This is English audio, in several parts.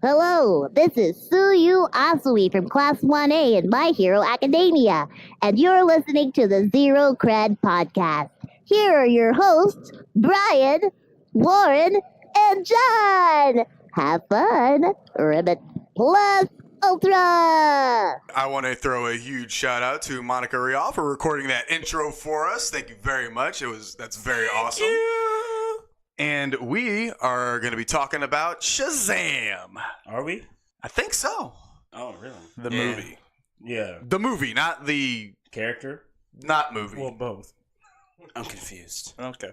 Hello, this is Suyu Asui from Class 1A in My Hero Academia, and you're listening to the Zero Cred Podcast. Here are your hosts, Brian, Lauren, and John. Have fun, Ribbit Plus Ultra! I want to throw a huge shout out to Monica Rial for recording that intro for us. Thank you very much. That's very awesome. And we are going to be talking about Shazam. Are we? I think so. Oh, really? The movie. Yeah. The movie, not the Character? not movie. Well, both. I'm confused. Okay.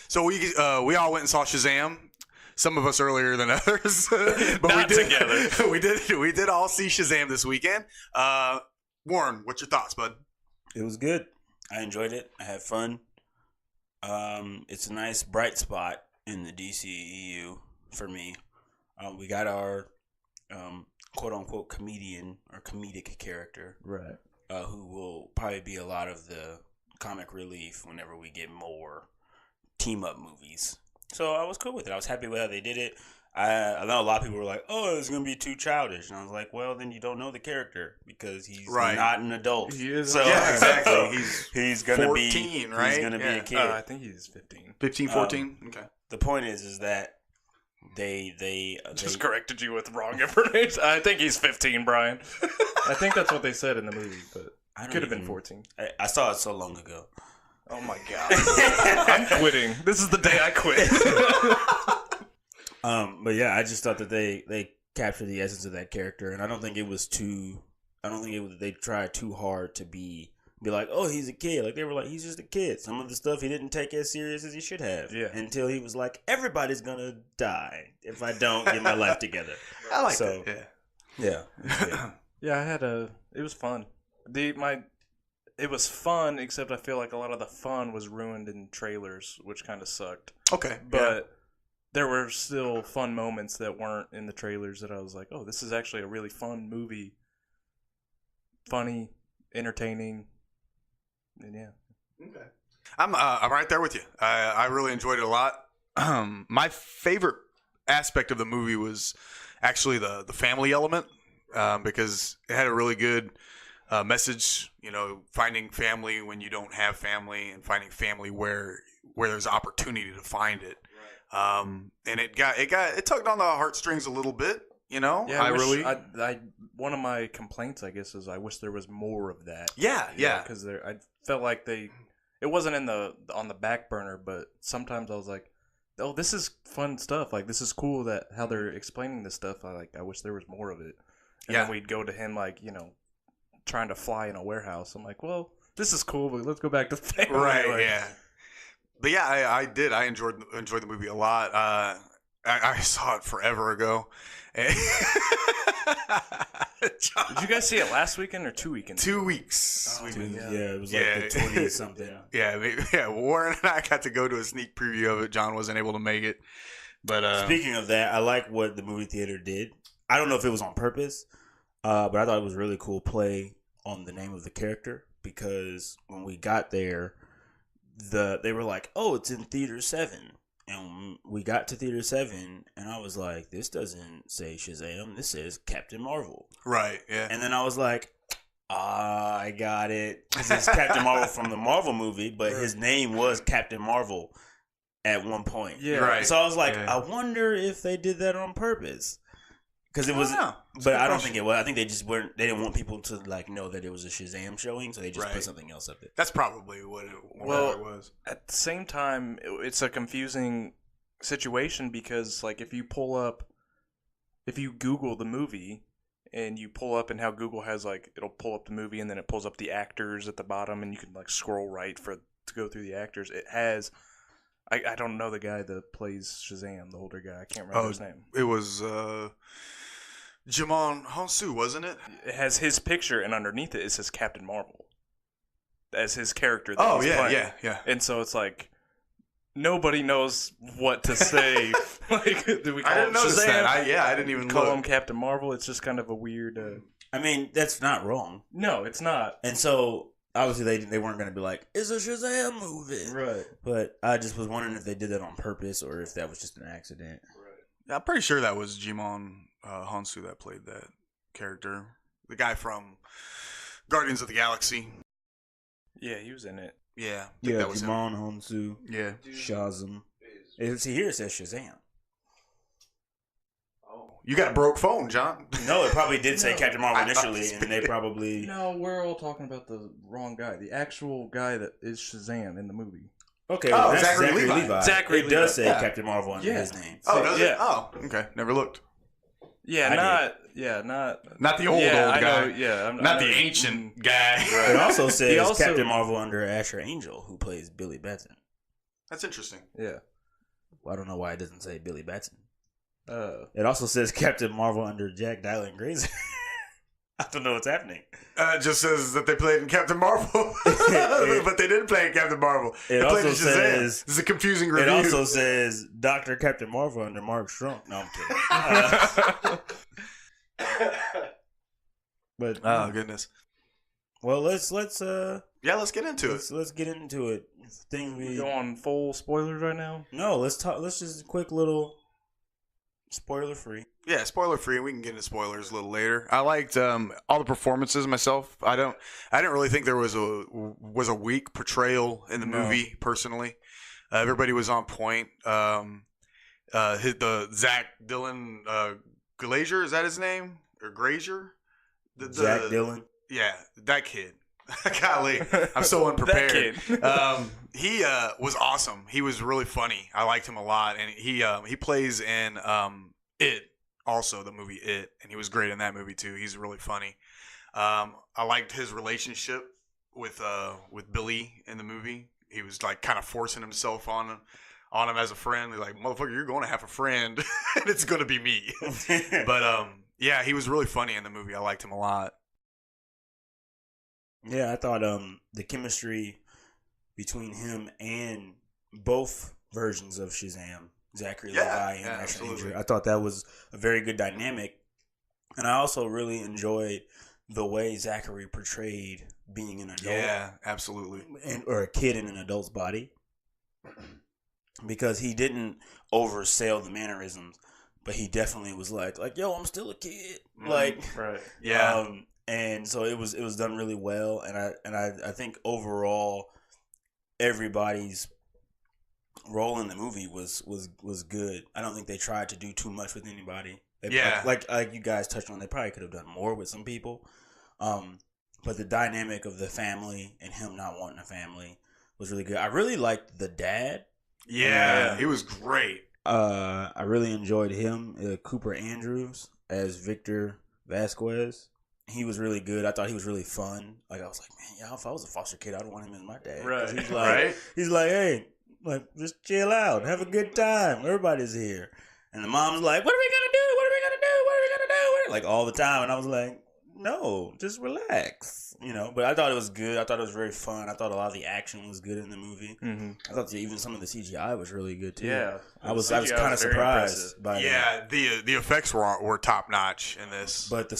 So we all went and saw Shazam. Some of us earlier than others, but Not we did together. we did all see Shazam this weekend. Warren, what's your thoughts, bud? It was good. I enjoyed it. I had fun. It's a nice bright spot in the DCEU for me. We got our quote unquote comedian or comedic character, Right. who will probably be a lot of the comic relief whenever we get more team up movies. So I was cool with it. I was happy with how they did it. I know a lot of people were like, "Oh, it's gonna be too childish," and I was like, "Well, then you don't know the character because he's not an adult. He is. So, Yeah, exactly. So He's gonna 14, be right? He's gonna be a kid. I think he's 15. 15, 14? Okay. The point is that they Just corrected you with wrong information. I think he's 15, Brian. I think that's what they said in the movie, but I could have been 14. I saw it so long ago. Oh my god. I'm quitting. This is the day I quit. But yeah, I just thought that they captured the essence of that character, and I don't think it was too. I don't think they tried too hard to be like, oh, he's a kid. Like they were like, he's just a kid. Some of the stuff he didn't take as serious as he should have. Yeah. Until he was like, everybody's gonna die if I don't get my life together. I like So, that. Yeah. Yeah, it was fun. It was fun, except I feel like a lot of the fun was ruined in trailers, which kind of sucked. Okay. But there were still fun moments that weren't in the trailers that I was like, oh, this is actually a really fun movie. Funny, entertaining, and yeah. Okay. I'm right there with you. I really enjoyed it a lot. My favorite aspect of the movie was actually the family element, because it had a really good message. You know, finding family when you don't have family, and finding family where there's opportunity to find it. And it tugged on the heartstrings a little bit. You know, Yeah, I one of my complaints, I guess, is I wish there was more of that. Yeah. Because I felt like it wasn't on the back burner, but sometimes I was like, oh, this is fun stuff. Like, this is cool that how they're explaining this stuff. I wish there was more of it. And then we'd go to him like, trying to fly in a warehouse. I'm like, well, this is cool, but let's go back to family. Right. Like, Yeah. But yeah, I did. I enjoyed the movie a lot. I saw it forever ago. Did you guys see it last weekend or 2 weekends? 2 weeks. Oh, We've dude, been- Yeah, it was like the 20 something. Yeah. Warren and I got to go to a sneak preview of it. John wasn't able to make it, but Speaking of that, I like what the movie theater did. I don't know if it was on purpose, but I thought it was really cool play on the name of the character, because when we got there, they were like, "Oh, it's in Theater 7." And we got to Theater 7, and I was like, this doesn't say Shazam. This says Captain Marvel. right, yeah, And then I was like, I got it. This is Captain Marvel from the Marvel movie, but his name was Captain Marvel at one point. Yeah. Right. So I was like, Yeah. I wonder if they did that on purpose. Because it was, I don't know. It's a but good I don't question. think it was. I think they just weren't. They didn't want people to like know that it was a Shazam showing, so they just Right. put something else up there. That's probably what it was. At the same time, it's a confusing situation because, like, if you Google the movie and you pull up, and how Google has, like, it'll pull up the movie and then it pulls up the actors at the bottom, and you can, like, scroll right to go through the actors. It has, I don't know the guy that plays Shazam, the older guy. I can't remember his name. It was Jimon Honsu, wasn't it? It has his picture, and underneath it says Captain Marvel as his character. Oh he's playing. yeah. And so it's like, nobody knows what to say. Like, do we call I didn't him notice Shazam? that. I didn't even Call look. him Captain Marvel. It's just kind of a weird. I mean, that's not wrong. No, it's not. And so obviously they weren't going to be like, it's a Shazam movie. Right. But I just was wondering if they did that on purpose or if that was just an accident. I'm pretty sure that was Jimon Honsu that played that character. The guy from Guardians of the Galaxy. Yeah, he was in it. Yeah, I think that was him. Jimon Honsu, Yeah. Shazam. See, here it says Shazam. You got a broke phone, John. No, it probably did say No. Captain Marvel I thought initially, it and they probably... No, we're all talking about the wrong guy. The actual guy that is Shazam in the movie. Okay, Oh, well, that's Zachary Zachary Levi. Levi. Zachary it Levi. does say Yeah. Captain Marvel under Yeah. his name. Oh, does Yeah. it? Oh, okay. Never looked. Yeah, not Not the old I guy. know, yeah, Not I the know. ancient guy. It also says He also- Captain Marvel under Asher Angel, who plays Billy Batson. That's interesting. Yeah. Well, I don't know why it doesn't say Billy Batson. Uh, It also says Captain Marvel under Jack Dylan Grazer. I don't know what's happening. It just says that they played in Captain Marvel, but they didn't play in Captain Marvel. It They played also in Shazam. says- This is a confusing It review. also says Dr. Captain Marvel under Mark Strong. No, I'm kidding. But Oh goodness. well, let's Yeah, let's get into it. let's get into it. Things we we go on full spoilers right now. no. Let's talk. Let's just quick little spoiler free. Yeah, spoiler free. We can get into spoilers a little later. I liked all the performances myself. I didn't really think there was a weak portrayal in the No. movie. Personally, everybody was on point. The Zach Dylan Glazier, is that his name, or Grazier? Zach Dylan. Yeah, that kid. Golly, I'm so unprepared. That kid. He was awesome. He was really funny. I liked him a lot, and he plays in It, also the movie It, and he was great in that movie too. He's really funny. I liked his relationship with Billy in the movie. He was like kind of forcing himself on him as a friend. He's like, motherfucker, you're going to have a friend, and it's going to be me. But yeah, he was really funny in the movie. I liked him a lot. Yeah, I thought the chemistry between him and both versions of Shazam, Zachary Levi and Asher absolutely. Angel, I thought that was a very good dynamic. And I also really enjoyed the way Zachary portrayed being an adult. Yeah, absolutely. Or a kid in an adult's body. Because he didn't oversell the mannerisms, but he definitely was like, yo, I'm still a kid. Like, Right. Yeah. And so it was done really well, and I think overall everybody's role in the movie was good. I don't think they tried to do too much with anybody. Yeah. like you guys touched on, they probably could have done more with some people. But the dynamic of the family and him not wanting a family was really good. I really liked the dad. Yeah, he was great. I really enjoyed him, Cooper Andrews as Victor Vasquez. He was really good. I thought he was really fun. Like, I was like, man, yeah, if I was a foster kid, I'd want him as my dad. 'Cause Right. He's like, Right? he's like, hey, like, just chill out, have a good time. Everybody's here. And the mom's like, what are we gonna do? What are we gonna do? What are we gonna do? Like all the time. And I was like, no, just relax. But I thought it was good. I thought it was very fun. I thought a lot of the action was good in the movie. Mm-hmm. I thought even some of the CGI was really good too. Yeah. I was The CGI kind of was very surprised impressive. by that. Yeah, the effects were top notch in this. But I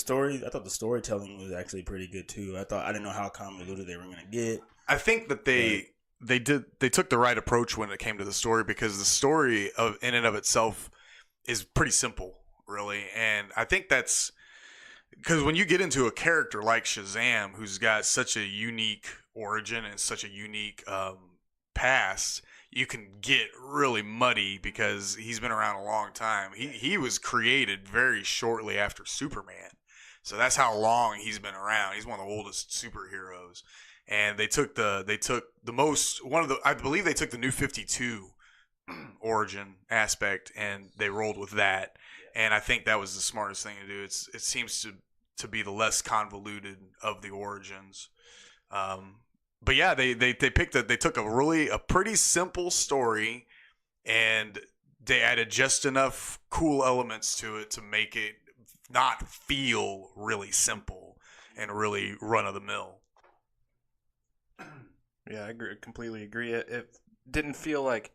thought the storytelling was actually pretty good too. I didn't know how convoluted they were going to get. I think that they took the right approach when it came to the story, because the story in and of itself is pretty simple, really. And I think that's because when you get into a character like Shazam, who's got such a unique origin and such a unique past, you can get really muddy because he's been around a long time. He was created very shortly after Superman. So that's how long he's been around. He's one of the oldest superheroes. And I believe they took the New 52 origin aspect and they rolled with that. And I think that was the smartest thing to do. It seems to be the less convoluted of the origins. But yeah, they took a pretty simple story and they added just enough cool elements to it to make it not feel really simple and really run of the mill. Yeah, I completely agree. It didn't feel like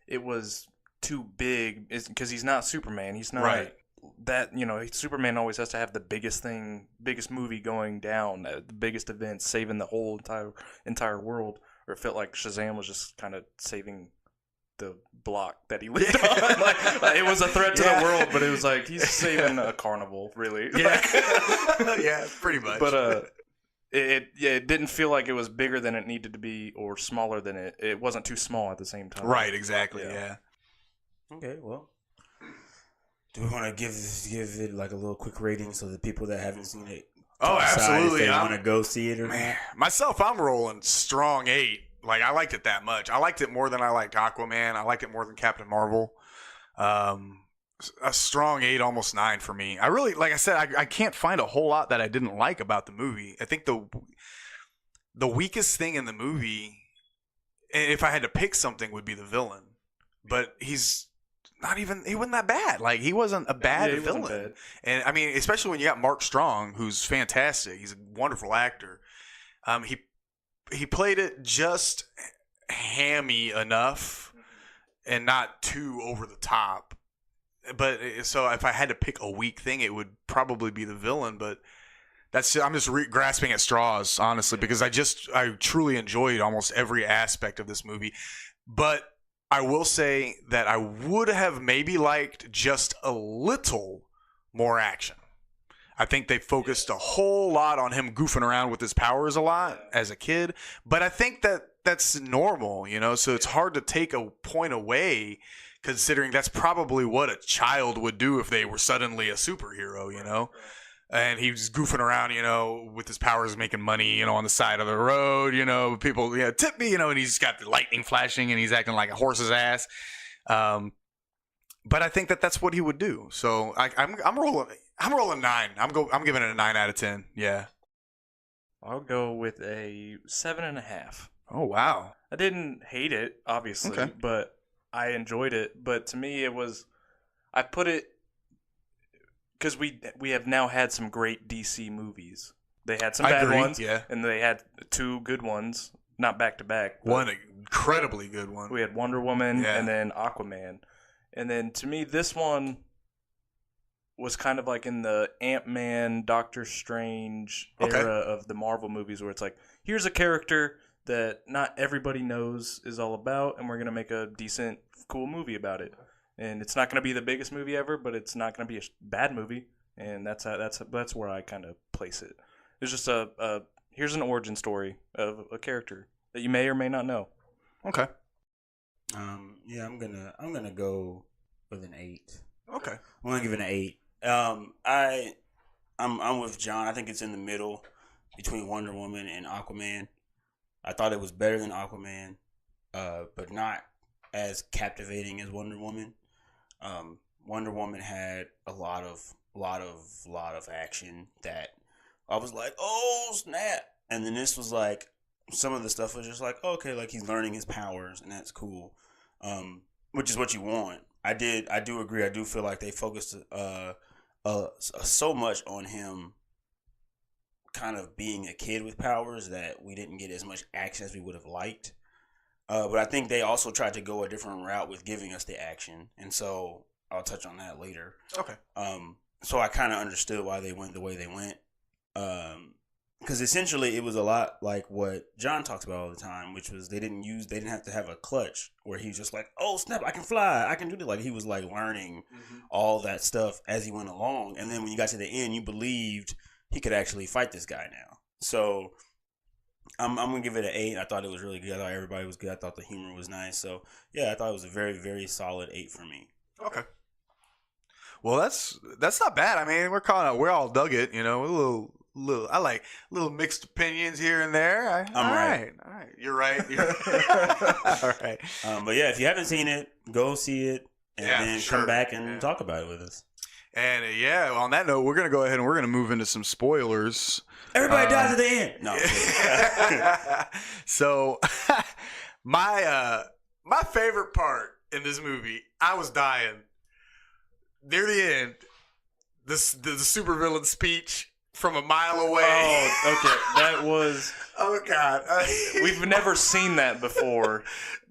it was too big, because he's not Superman. He's not Right. that, Superman always has to have the biggest movie going down, the biggest event, saving the whole entire world. Or it felt like Shazam was just kind of saving the block that he lived on. Like, it was a threat to the world, but it was like he's saving a carnival, really. Yeah, yeah, pretty much. But it didn't feel like it was bigger than it needed to be or smaller than it wasn't too small at the same time. Right, exactly. Yeah. Okay, well, do we want to give it like a little quick rating so the people that haven't seen it? Oh, absolutely. If they want to go see it or Man, not? myself, I'm rolling strong 8. Like, I liked it that much. I liked it more than I liked Aquaman. I liked it more than Captain Marvel. A strong 8, almost 9 for me. I really, like I said, I can't find a whole lot that I didn't like about the movie. I think the weakest thing in the movie, if I had to pick something, would be the villain. But he wasn't that bad. Like, he wasn't a bad villain. Bad. And I mean, especially when you got Mark Strong, who's fantastic. He's a wonderful actor. He played it just hammy enough and not too over the top. But so if I had to pick a weak thing, it would probably be the villain. But I'm just grasping at straws, honestly, because I truly enjoyed almost every aspect of this movie. But I will say that I would have maybe liked just a little more action. I think they focused a whole lot on him goofing around with his powers a lot as a kid. But I think that's normal, so it's hard to take a point away considering that's probably what a child would do if they were suddenly a superhero, And he was goofing around, with his powers making money, on the side of the road, people, tip me, and he's got the lightning flashing and he's acting like a horse's ass. But I think that's what he would do. So I'm rolling 9. I'm giving it a 9 out of 10. Yeah. I'll go with a 7.5. Oh, wow. I didn't hate it, obviously, but I enjoyed it. But to me, I put it, because we have now had some great DC movies. They had some bad ones, and they had 2 good ones, not back to back. One incredibly good one. We had Wonder Woman and then Aquaman. And then to me, this one was kind of like in the Ant-Man, Doctor Strange era of the Marvel movies, where it's like, here's a character that not everybody knows is all about, and we're going to make a decent, cool movie about it. And it's not going to be the biggest movie ever, but it's not going to be a bad movie, and that's where I kind of place it. It's just here's an origin story of a character that you may or may not know. Okay. Yeah, I'm gonna go with an 8. Okay. I'm gonna give it an 8. I'm with John. I think it's in the middle between Wonder Woman and Aquaman. I thought it was better than Aquaman, but not as captivating as Wonder Woman. Wonder Woman had a lot of action that I was like, oh snap! And then this was like, some of the stuff was just like, okay, like he's learning his powers, and that's cool, which is what you want. I do agree. I do feel like they focused so much on him kind of being a kid with powers that we didn't get as much action as we would have liked. But I think they also tried to go a different route with giving us the action, and so I'll touch on that later. Okay. So I kind of understood why they went the way they went. Because essentially it was a lot like what John talks about all the time, which was they didn't have to have a clutch where he was just like, oh snap, I can fly, I can do this. Like he was like learning all that stuff as he went along, and then when you got to the end, you believed he could actually fight this guy now. So I'm gonna give it an 8. I thought it was really good. I thought everybody was good. I thought the humor was nice. So yeah, I thought it was a very, very solid 8 for me. Okay. Well, that's not bad. I mean, we're all dug it, a little I like little mixed opinions here and there. I'm right. All right. You're right. All right. But yeah, if you haven't seen it, go see it and then come back and talk about it with us. And on that note, we're gonna go ahead and we're gonna move into some spoilers. Everybody dies at the end. No. So, my favorite part in this movie, I was dying near the end. The supervillain speech from a mile away. Oh, okay. That was. Oh God. We've never seen that before.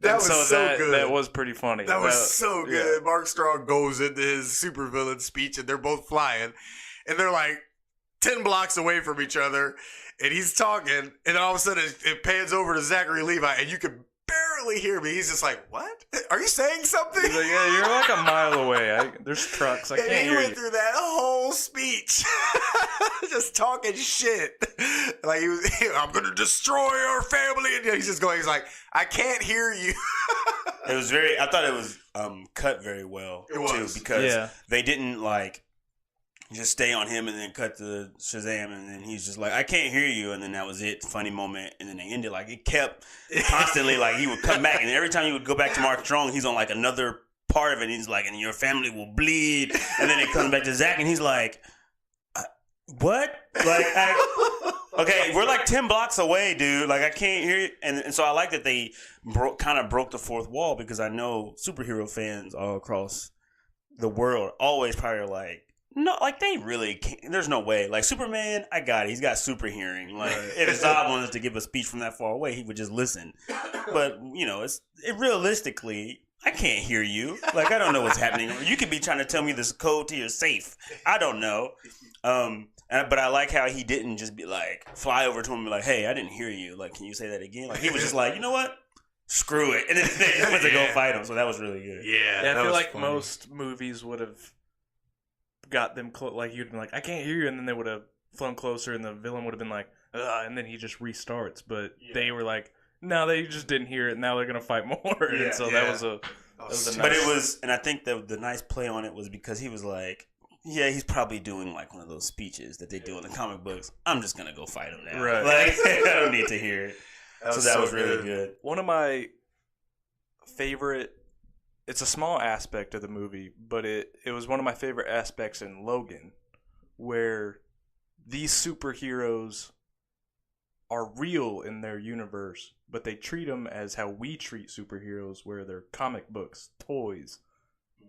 That was so good. That was pretty funny. That was so good. Yeah. Mark Strong goes into his supervillain speech, and they're both flying, and they're like 10 blocks away from each other, and he's talking, and then all of a sudden it pans over to Zachary Levi, and you could barely hear me. He's just like, what? Are you saying something? He's like, yeah, you're like a mile away. There's trucks. I And can't he hear went you. through that whole speech, just talking shit. Like I'm gonna destroy our family, and he's just going. He's like, I can't hear you. It was very. I thought it was cut very well too, because they didn't like just stay on him and then cut to Shazam, and then he's just like, I can't hear you, and then that was it. Funny moment, and then they ended like it kept constantly like he would come back, and every time he would go back to Mark Strong, he's on like another part of it. He's like, and your family will bleed, and then it comes back to Zach, and he's like, what? Like, okay, we're like 10 blocks away, dude. Like, I can't hear you. And so I like that they kind of broke the fourth wall, because I know superhero fans all across the world always probably are like, no, like they really can't. There's no way. Like Superman, I got it. He's got super hearing. Like if Zod wanted to give a speech from that far away, he would just listen. But you know, realistically, I can't hear you. Like I don't know what's happening. You could be trying to tell me this code to your safe. I don't know. But I like how he didn't just be like fly over to him and be like, hey, I didn't hear you. Like, can you say that again? Like he was just like, you know what? Screw it. And then they went to go fight him. So that was really good. Yeah, I feel like funny. most movies would have got them like you'd been like, I can't hear you, and then they would have flown closer, and the villain would have been like, ugh, and then he just restarts. But they were like, no, they just didn't hear it. Now they're gonna fight more. And so that was a nice. But it was, and I think the nice play on it was because he was like, yeah, he's probably doing like one of those speeches that they do in the comic books. I'm just gonna go fight him now. Right. Like I don't need to hear it. So that was really good. One of my favorite. It's a small aspect of the movie, but it was one of my favorite aspects in Logan, where these superheroes are real in their universe, but they treat them as how we treat superheroes, where they're comic books, toys,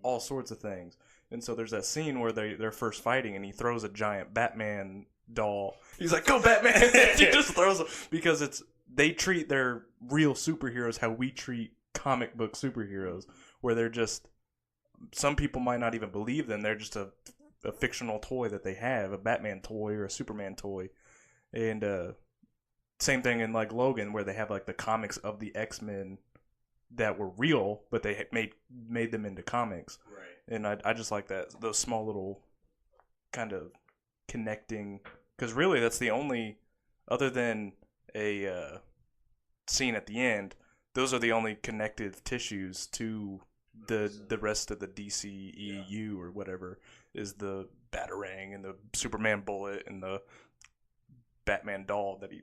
all sorts of things. And so there's that scene where they're first fighting, and he throws a giant Batman doll. He's like, "Go Batman!" He just throws them because they treat their real superheroes how we treat comic book superheroes, where they're just, some people might not even believe them. They're just a fictional toy that they have, a Batman toy or a Superman toy. And same thing in like Logan, where they have like the comics of the X-Men that were real, but they made them into comics. Right. And I just like that, those small little kind of connecting, because really that's the only, other than a scene at the end, those are the only connective tissues to the rest of the DCEU or whatever, is the Batarang and the Superman bullet and the Batman doll that he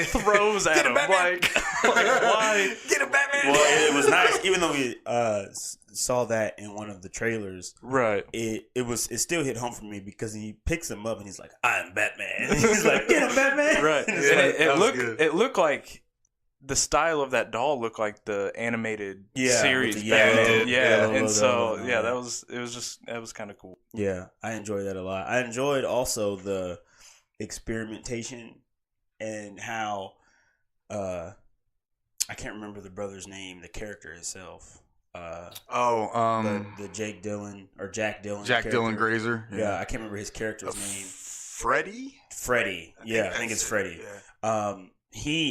throws at him. Like, why? Get him, Batman! Well, it was nice, even though we saw that in one of the trailers. Right. It still hit home for me because he picks him up and he's like, "I'm Batman." And he's like, "Get him, Batman!" Right. And And it looked like the style of that doll looked like the animated series with the Batman. yellow And so logo. that was kind of cool. Yeah, I enjoyed that a lot. I enjoyed also the experimentation and how I can't remember the brother's name, the character itself. The Jack Dylan Jack character. Dylan Grazer. Yeah, I can't remember his character's name. Freddie. I think it's Freddie. Yeah.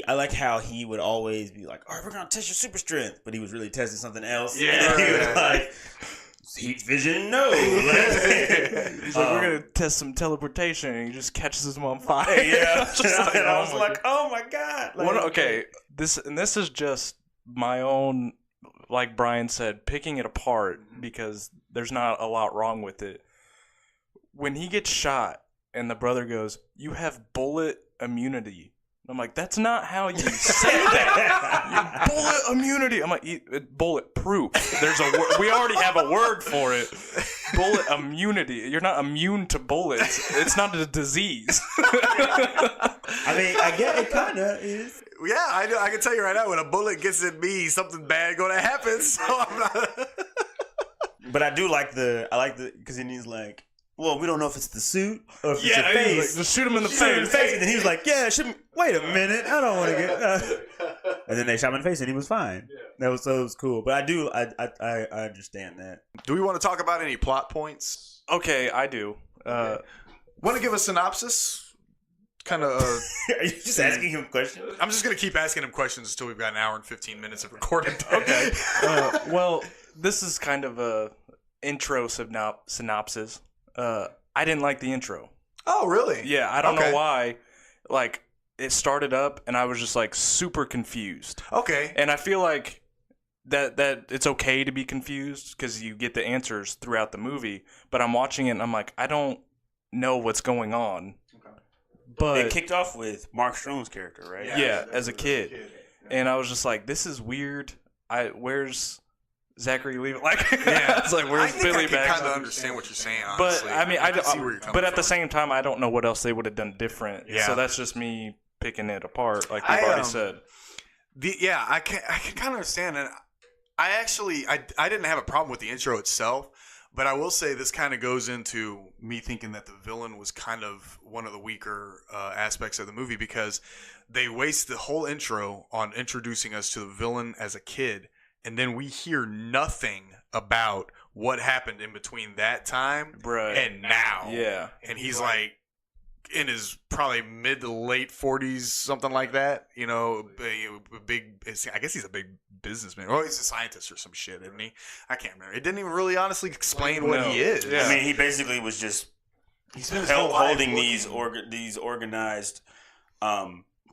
I like how he would always be like, all right, we're gonna test your super strength, but he was really testing something else. Yeah. And he was like, heat vision, no. He's like, we're gonna test some teleportation, and he just catches him on fire. Yeah. Just like, and I was like, oh my god. Like, this is just my own, like Brian said, picking it apart because there's not a lot wrong with it. When he gets shot and the brother goes, "You have bullet immunity." I'm like, that's not how you say that. Bullet immunity. I'm like, bulletproof. There's a word. We already have a word for it. Bullet immunity. You're not immune to bullets. It's not a disease. I mean, I get it. Kind of is. Yeah, I know. I can tell you right now, when a bullet gets in me, something bad gonna happen. So I'm not. But I do like because then he's like, well, we don't know if it's the suit or if it's your He's face. like, just shoot him in the Shoot him in the face. face. And then he was like, yeah, wait a minute. I don't want to get... And then they shot him in the face and he was fine. Yeah. It was cool. But I understand that. Do we want to talk about any plot points? Okay, I do. Want to give a synopsis? kind of. Are you just asking him questions? I'm just gonna keep asking him questions until we've got an hour and 15 minutes of recording. Okay. Well, this is kind of a intro synopsis. I didn't like the intro. Oh, really? Yeah, I don't know why. Like, it started up, and I was just like super confused. Okay. And I feel like that it's okay to be confused because you get the answers throughout the movie. But I'm watching it, and I'm like, I don't know what's going on. But It kicked off with Mark Strone's character, right? yeah, as a kid. And I was just like, this is weird. Where's Zachary Levi? Like, Yeah. it's like, I where's think Billy I can Bags? kind of understand what you're saying, But honestly. I mean, can see where you're coming but at from. the same time, I don't know what else they would have done different. Yeah. So that's just me picking it apart, like we've I, already said. I can kind of understand, and I didn't have a problem with the intro itself, but I will say this kind of goes into me thinking that the villain was kind of one of the weaker aspects of the movie because they waste the whole intro on introducing us to the villain as a kid, and then we hear nothing about what happened in between that time Right. and now. Yeah. And he's like in his probably mid to late 40s, something like that. You know, big. I guess he's a big businessman. Or he's a scientist or some shit, isn't he? I can't remember. It didn't even really honestly explain what he is. Yeah. I mean, he basically was just He's been his whole life holding looking- these organized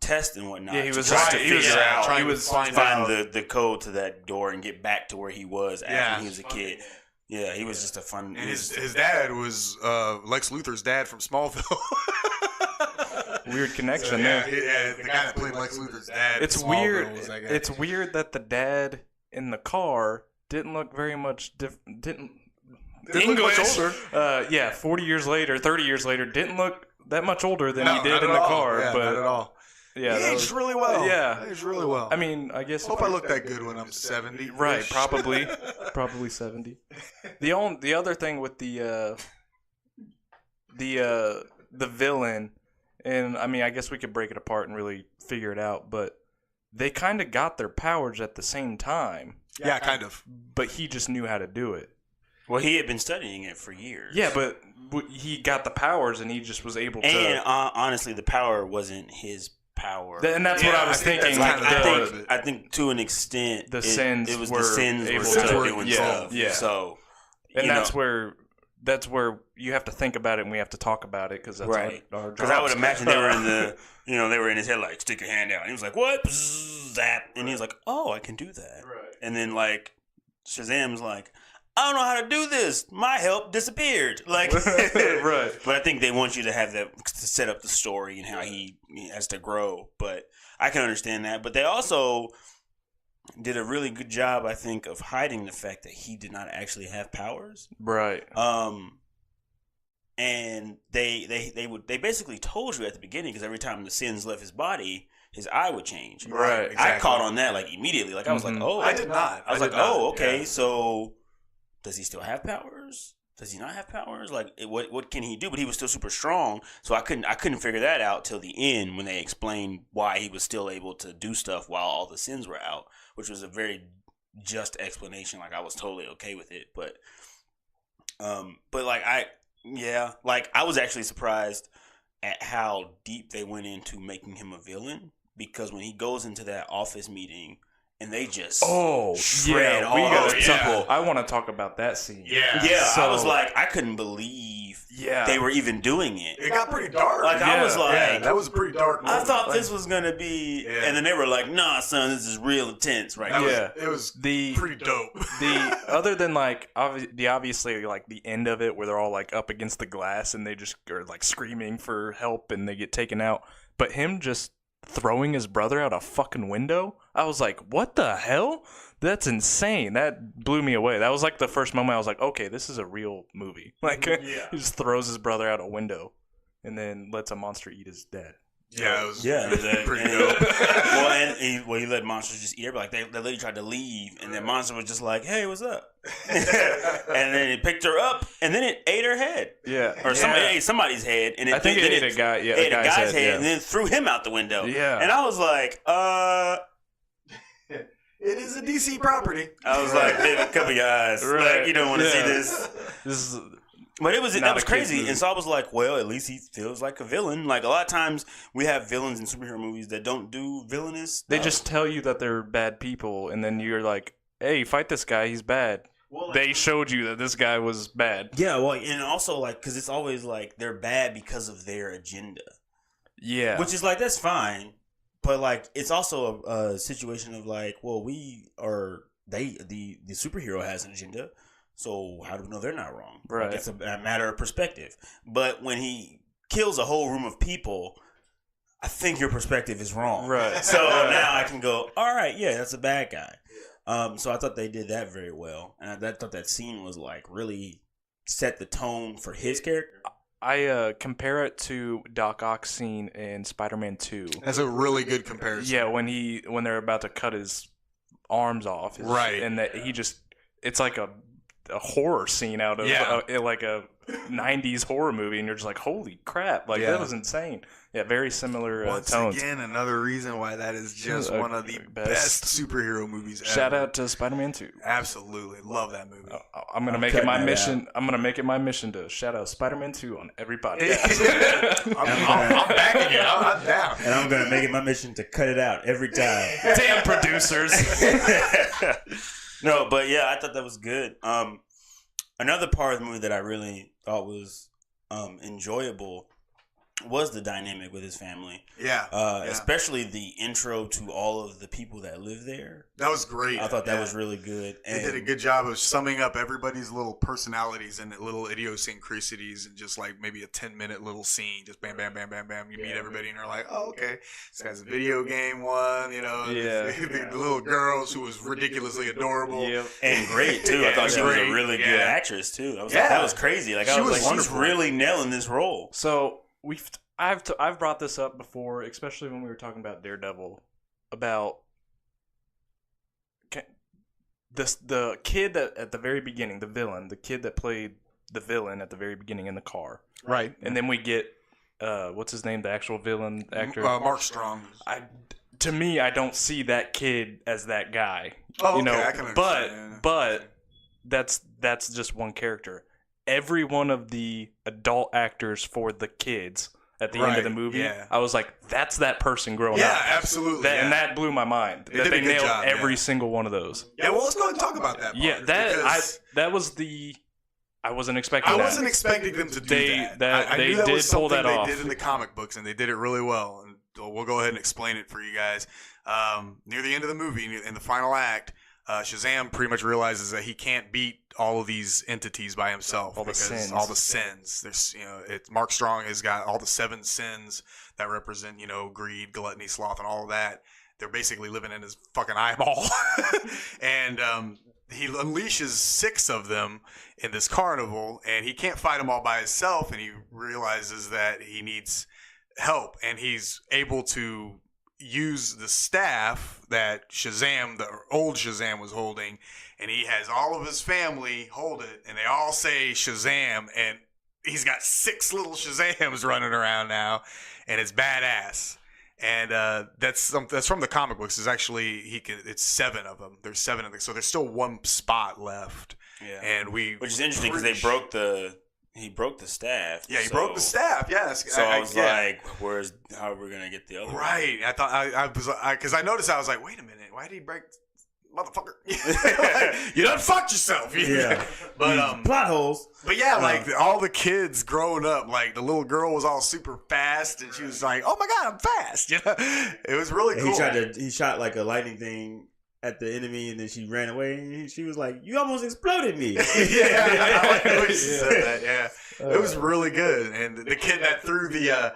tests and whatnot. Yeah, he to was try right. to He was figure out, trying he to was find find out. the code to that door and get back to where he was after Yeah. he was a kid. Yeah, he was just a fun. And his dad was Lex Luthor's dad from Smallville. Weird connection yeah, there. the guy that played Lex Luthor's dad. in It's Smallville weird. was that guy. It's weird that the dad in the car didn't look very much didn't Didn't look much older. 40 years later, 30 years later, didn't look that much older than No, he did not in at the all. car. Yeah, but not at all. yeah, he that aged was- really well. Yeah. He aged really well. I mean, I guess hope I look that good when I'm 70. right, probably 70. The other thing with the villain, and I mean, I guess we could break it apart and really figure it out, but they kind of got their powers at the same time, Yeah, kind of. but he just knew how to do it. Well, he had been studying it for years. Yeah, but he got the powers and he just was able to. And honestly, the power wasn't his power. And that's what Yeah, I was I think thinking. that's Like, kinda I part think of it. I think to an extent, The sins it was were the sins able were to- doing yeah, stuff. yeah. So, and you know, that's where you have to think about it and we have to talk about it because that's right. our Because I would jobs. imagine they were in the, they were in his head like, stick your hand out. And he was like, what? Bzzz, that. And he was like, oh, I can do that. Right. And then like Shazam's like, I don't know how to do this. My help disappeared. Like, Right. But I think they want you to have that to set up the story and how he has to grow. But I can understand that. But they also did a really good job, I think, of hiding the fact that he did not actually have powers. Right. And they basically told you at the beginning because every time the sins left his body, his eye would change. Right. I caught on that like immediately. Like I was like, oh, I did not. I was I like, did not. oh, okay. Yeah. So does he still have powers? Does he not have powers? Like what can he do? But he was still super strong. So I couldn't figure that out till the end when they explained why he was still able to do stuff while all the sins were out, which was a very just explanation. Like I was totally okay with it. But like I was actually surprised at how deep they went into making him a villain because when he goes into that office meeting and they just shred yeah, all we those gotta, people. I want to talk about that scene. Yeah. Yeah, I So- was like, I couldn't believe Yeah. they were even doing it. It got pretty dark. Like I Yeah, was like, yeah, that was a pretty dark. I moment. thought this was gonna be, Yeah. and then they were like, "Nah, son, this is real intense right That now." was, Yeah. it was the pretty dope. the other than like obviously like the end of it where they're all like up against the glass and they just are like screaming for help and they get taken out, but him just throwing his brother out a fucking window, I was like, what the hell? That's insane. That blew me away. That was like the first moment I was like, okay, this is a real movie. Like he just throws his brother out a window and then lets a monster eat his dad. Yeah, it was pretty and, dope. he let monsters just eat everybody. Like that lady tried to leave, and then monster was just like, "Hey, what's up?" and then it picked her up, and then it ate her head, Yeah. or somebody ate somebody's head, and I think it ate a guy. Yeah, ate a a guy's guy's head, yeah. and then threw him out the window. Yeah. and I was like, It is a DC property. David, cover your eyes. Right. Like, you don't want to see Yeah. this. This is But that Not was a kid's crazy. movie. And so I was like, well, at least he feels like a villain. Like a lot of times we have villains in superhero movies that don't do villainous stuff. They just tell you that they're bad people, and then you're like, "Hey, fight this guy. He's bad." Well, like, They showed you that this guy was bad. yeah, well, and also like because it's always like they're bad because of their agenda, Yeah. which is like that's fine, but like it's also a situation of like, well, the superhero has an agenda, so how do we know they're not wrong? Right. Like, it's a matter of perspective. But when he kills a whole room of people, I think your perspective is wrong. Right. So now I can go, all right, yeah, that's a bad guy. So I thought they did that very well, and I thought that scene was like really set the tone for his character. I compare it to Doc Ock's scene in Spider-Man 2. That's a really good comparison. Yeah, when they're about to cut his arms off, Right. and that it's like a horror scene out of like a 90s horror movie, and you're just like, holy crap, like that was insane. Yeah, very similar Once tones. again, another reason why that is just one of the best superhero movies ever. Shout out to Spider-Man 2. Absolutely. Love that movie. I'm gonna make it my mission. I'm gonna make it my mission to shout out Spider-Man 2 on every podcast. I'm backing you. I'm down. And I'm gonna make it my mission to cut it out every time. Damn producers. No, but yeah, I thought that was good. Another part of the movie that I really thought was enjoyable was the dynamic with his family. Yeah. Especially the intro to all of the people that live there. That was great. I thought that was really good. They did a good job of summing up everybody's little personalities and little idiosyncrasies and just like maybe a 10-minute little scene. Just bam, bam, bam, bam, bam. You meet everybody and you're like, oh, okay. This guy's a video game one, you know. Yeah. The little girls who was ridiculously adorable. Yep. And great, too. I thought she was a really good actress, too. I was like, that was crazy. Like, I was like, she's wonderful. really nailing this role. So I've brought this up before, especially when we were talking about Daredevil, about the kid that at the very beginning, the kid that played the villain at the very beginning in the car, Right. and then we get what's his name, the actual villain actor, Mark Strong. To me, I don't see that kid as that guy. Oh, you know, okay. I can understand. but that's just one character. Every one of the adult actors for the kids at the end of the movie, I was like, that's that person growing up. Yeah, absolutely. And that blew my mind. They That did a they good nailed job, every single one of those. Yeah, well, let's go ahead and talk about that part. Yeah, that was I wasn't expecting I that. wasn't expecting them to do that. I They knew that did was pull something that off. They did in the comic books, and they did it really well. And we'll go ahead and explain it for you guys. Near the end of the movie, in the final act, Shazam pretty much realizes that he can't beat all of these entities by himself. All the sins. All the sins. There's, Mark Strong has got all the 7 sins that represent, greed, gluttony, sloth, and all of that. They're basically living in his fucking eyeball. And he unleashes 6 of them in this carnival, and he can't fight them all by himself, and he realizes that he needs help, and he's able to use the staff that Shazam, the old Shazam, was holding, and he has all of his family hold it, and they all say Shazam, and he's got 6 little Shazams running around now, and it's badass. And that's from the comic books. It's actually it's 7 of them. There's 7 of them, so there's still 1 spot left. Yeah, and which is interesting because he broke the staff. Yeah, he broke the staff. Yes. So I was like, how are we gonna get the other one? Right. I thought because I noticed I was like, wait a minute, why did he break, motherfucker? You done fucked yourself. Yeah. But plot holes. But yeah, like all the kids growing up, like the little girl was all super fast, and she was like, "Oh my god, I'm fast!" It was really cool. He shot like a lightning thing at the enemy, and then she ran away. And she was like, "You almost exploded me." Yeah, I like the way she said that. Yeah, it was really good. And the kid that threw the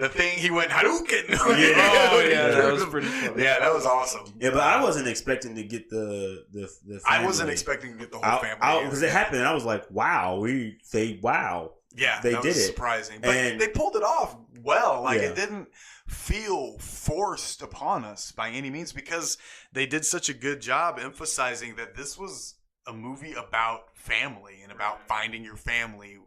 thing, he went Hadouken. That was pretty funny. Yeah, that was awesome. Yeah, but I wasn't expecting to get the family. I wasn't expecting to get the whole family because it happened. And I was like, wow, Yeah, they that did was it. Surprising, but And they pulled it off well. Like it didn't feel forced upon us by any means because they did such a good job emphasizing that this was a movie about family and about finding your family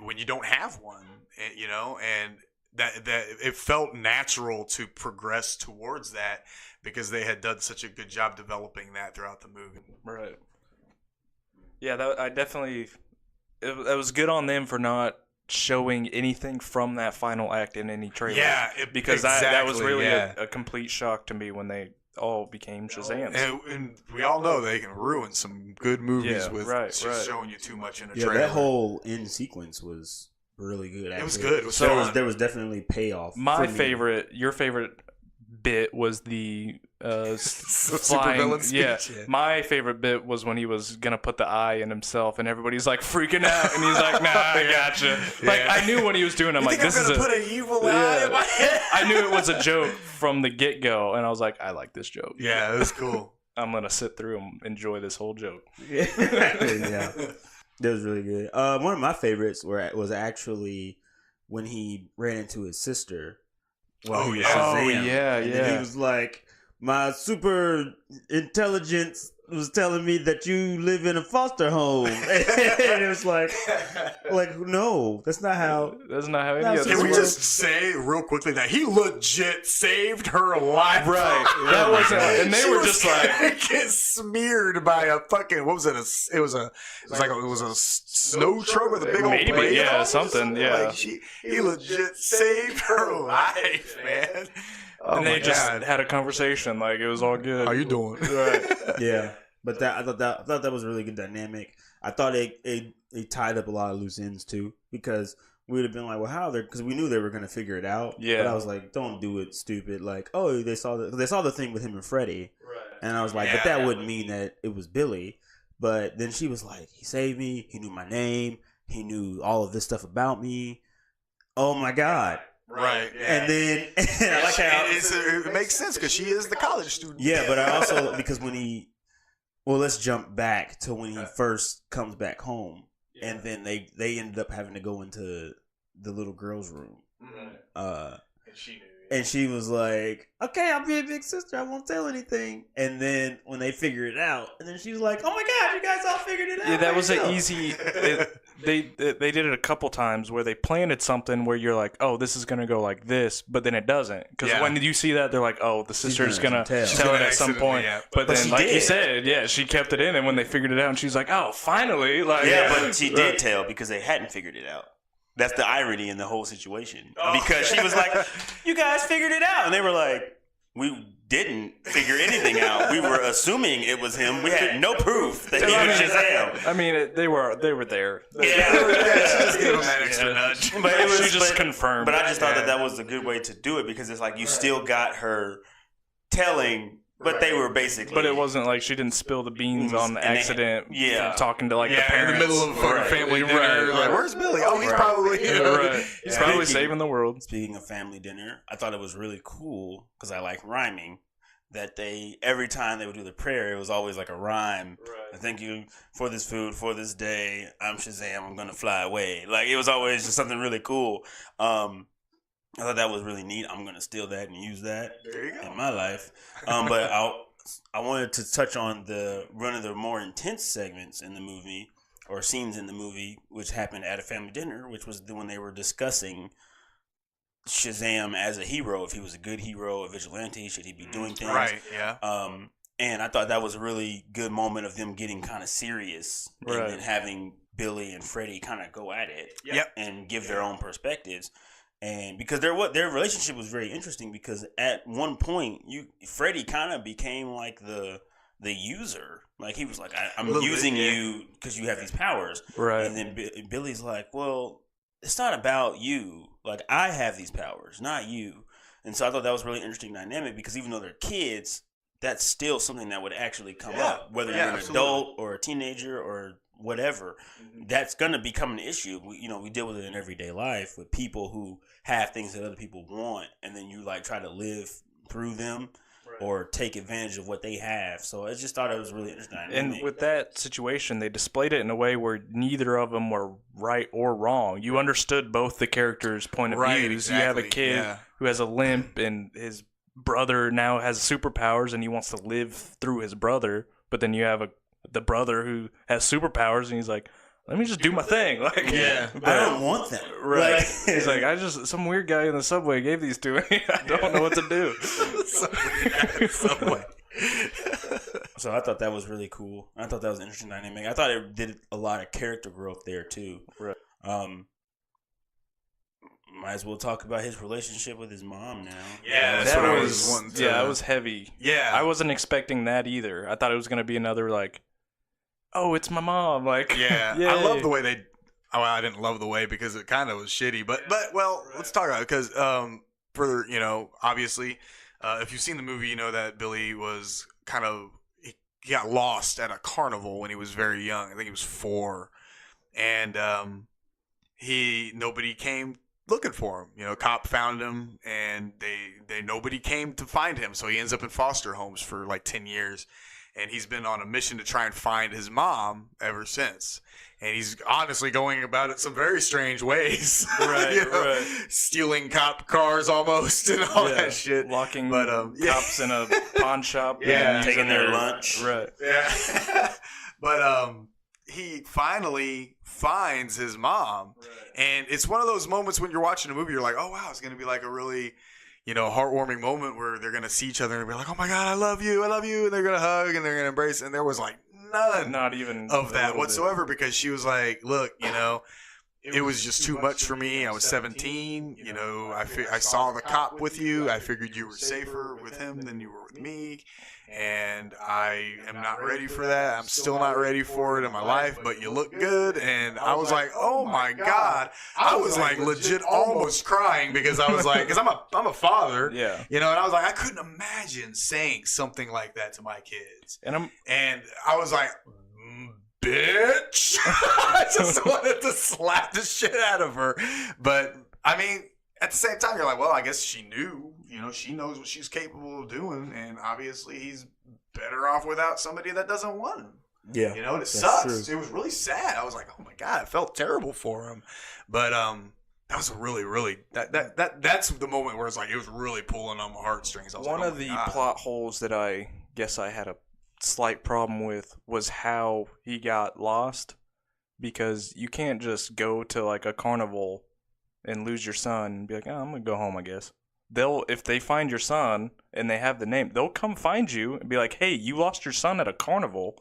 when you don't have one, and that it felt natural to progress towards that because they had done such a good job developing that throughout the movie. Right. Yeah, I definitely. it was good on them for not showing anything from that final act in any trailer. Yeah, because exactly, that was really yeah. a complete shock to me when they all became Shazams. And we all know they can ruin some good movies Yeah, with right, just right. showing you too much in a Yeah, trailer. that whole end sequence was really good. Actually. It was good. It was So fun. there was definitely payoff. My for me. favorite, your favorite bit was the flying. supervillain speech. Yeah, my favorite bit was when he was gonna put the eye in himself, and everybody's like freaking out, and he's like, "Nah, I gotcha." Like I knew what he was doing. I'm like, "This is a." put an evil eye in my head. I knew it was a joke from the get go, and I was like, "I like this joke. Yeah, it was cool. I'm gonna sit through and enjoy this whole joke." Yeah, that was really good. One of my favorites was actually when he ran into his sister. While he was Shazam. And then he was like, "My super intelligence was telling me that you live in a foster home," and it was like, no, that's not how. That's not how any That's of Can this we Well- works. just say real quickly that he legit saved her life? Right. That wasn't, and they She were was just like, gonna get smeared by a fucking what was it? It was a snow truck with a big old Maybe, blade yeah, on it? something, yeah. Like he legit saved her life, man. Oh and my they just God. had a conversation, like it was all good. How you doing? Right. Yeah, but I thought that was a really good dynamic. I thought it tied up a lot of loose ends too, because we would have been like, well, how they're, because we knew they were going to figure it out. Yeah. But I was like, don't do it stupid. Like, oh, they saw the thing with him and Freddie, Right. and I was like, but that wouldn't mean that it was Billy. But then she was like, he saved me. He knew my name. He knew all of this stuff about me. Oh my God. Right. Yeah. And then I like how it makes sense because she is the college student. yeah, but I also because let's jump back to when he first comes back home, and then they ended up having to go into the little girl's room. And she knew. And she was like, "Okay, I'll be a big sister. I won't tell anything." And then when they figure it out, and then she was like, "Oh my God, you guys all figured it out!" Yeah, that was an an easy. They did it a couple times where they planted something where you're like, oh, this is gonna go like this, but then it doesn't. Because Yeah. when you see that, they're like, oh, the sister's gonna tell. She's tell gonna it at some accidentally, point. yeah. But But then, she like you did. said, yeah, she kept it in, and when they figured it out, and she's like, oh, finally, like Yeah, but she did tell because they hadn't figured it out. That's the irony in the whole situation. Because she was like, "You guys figured it out," and they were like, "We didn't figure anything out. We were assuming it was him. We had no proof that he was Shazam." I mean, they were there. Yeah, She just gave him that extra nudge. but it was She just but- confirmed. But I just thought Yeah. that was a good way to do it because it's like you still got her telling, but they were basically. But it wasn't like she didn't spill the beans on And they- accident. yeah. talking to like the Yeah, in parents the middle of a fucking Right. family dinner. Right, Like, right. where's Billy? Oh, he's Right. probably Yeah, right. He's probably Speaking- saving the world. Speaking of family dinner, I thought it was really cool because I like rhyming. That they every time they would do the prayer, it was always like a rhyme. Right. Thank you for this food for this day. I'm Shazam. I'm gonna fly away. Like it was always just something really cool. I thought that was really neat. I'm gonna steal that and use that There you go. in my life. But I wanted to touch on one of the more intense segments in the movie or scenes in the movie, which happened at a family dinner, which was when they were discussing Shazam as a hero. If he was a good hero, a vigilante, should he be doing things? Right, yeah. And I thought that was a really good moment of them getting kind of serious Right. and then having Billy and Freddie kind of go at it Yep. and give their own perspectives. And because their relationship was very interesting because at one point Freddie kind of became like the user. Like he was like, I'm little bit, using yeah. you because you have these powers. Right. And then Billy's like, well, it's not about you. Like I have these powers, not you. And so I thought that was a really interesting dynamic because even though they're kids, that's still something that would actually come Yeah. up, whether Yeah, you're an absolutely. adult or a teenager or whatever. That's going to become an issue. We deal with it in everyday life with people who have things that other people want, and then you like try to live through them or take advantage of what they have. So I just thought it was really interesting. And with that situation, they displayed it in a way where neither of them were right or wrong. You understood both the characters' point of Right, views. You have a exactly, kid yeah. who has a limp, and his brother now has superpowers, and he wants to live through his brother. But then you have the brother who has superpowers, and he's like, "Let me just do my thing." Like, Yeah. I don't want them. right. Like, He's like, some weird guy in the subway gave these to me. I don't know what to do. Subway. So I thought that was really cool. I thought that was an interesting dynamic. I thought it did a lot of character growth there too. Right. Might as well talk about his relationship with his mom now. Yeah, that's That what I was was wanting to. that was heavy. Yeah, I wasn't expecting that either. I thought it was gonna be another like, oh, it's my mom. Like, Yeah, yay. I love the way they. Oh, I didn't love the way because it kind of was shitty. But well, let's talk about it because for obviously, if you've seen the movie, you know that Billy was kind of he got lost at a carnival when he was very young. I think he was 4, and nobody came looking for him. Cop found him, and they nobody came to find him. So he ends up in foster homes for like 10 years. And he's been on a mission to try and find his mom ever since. And he's honestly going about it some very strange ways. Right, right. Stealing cop cars almost and all that shit. Locking yeah. cops in a pawn shop. Yeah. and Taking using their lunch. Right. Yeah. But he finally finds his mom. Right. And it's one of those moments when you're watching a movie, you're like, oh, wow, it's going to be like a really... heartwarming moment where they're going to see each other and be like, oh my God, I love you. And they're going to hug and they're going to embrace. And there was like none Not even of a that little whatsoever because she was like, look, it was just too much for me. I was 17. I saw the cop with you. I figured you were safer with him than you were with me. And I am not ready for that. I'm still not ready for it in my life, but you look good. And I was like, oh my God. I was like legit almost crying because I was like, because I'm a father. Yeah. And I was like, I couldn't imagine saying something like that to my kids. And I was like, bitch. I just wanted to slap the shit out of her. But I mean, at the same time, you're like, well, I guess she knew. She knows what she's capable of doing, and obviously he's better off without somebody that doesn't want him. Yeah, and it sucks. True. It was really sad. I was like, oh my God, I felt terrible for him. But that was a really, really that's the moment where it's like it was really pulling on my heartstrings. I was One like, of the plot holes that I guess I had a slight problem with was how he got lost, because you can't just go to like a carnival and lose your son and be like, oh, I'm gonna go home, I guess. If they find your son and they have the name, they'll come find you and be like, hey, you lost your son at a carnival.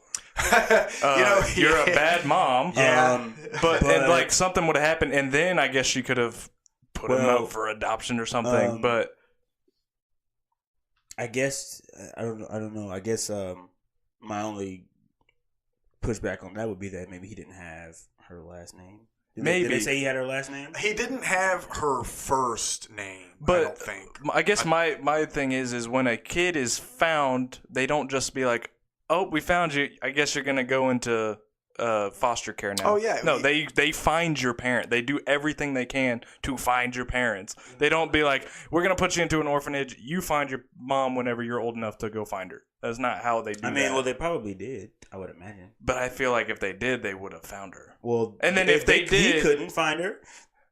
You're a bad mom. Yeah. But like something would have happened, and then I guess you could have put him up for adoption or something. But I guess I don't know. I guess my only pushback on that would be that maybe he didn't have her last name. Did they say he had her last name? He didn't have her first name, but I don't think. I guess my thing is when a kid is found, they don't just be like, oh, we found you. I guess you're going to go into foster care now. Oh, yeah. No, they find your parent. They do everything they can to find your parents. They don't be like, we're going to put you into an orphanage. You find your mom whenever you're old enough to go find her. That's not how they do that. Well, they probably did, I would imagine. But I feel like if they did, they would have found her. Well, and then if they did, he couldn't find her.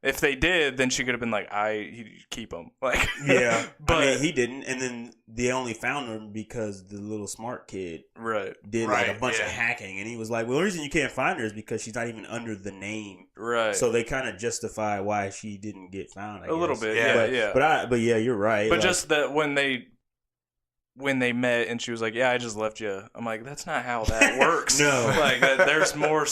If they did, then she could have been like, he'd keep him. Like, yeah, but he didn't. And then they only found her because the little smart kid did like a bunch of hacking, and he was like, well, the reason you can't find her is because she's not even under the name. Right. So they kind of justify why she didn't get found. I guess. Little bit, yeah. But yeah, you're right. But just that when they met and she was like, yeah, I just left you. I'm like, that's not how that works. No. Like, there's more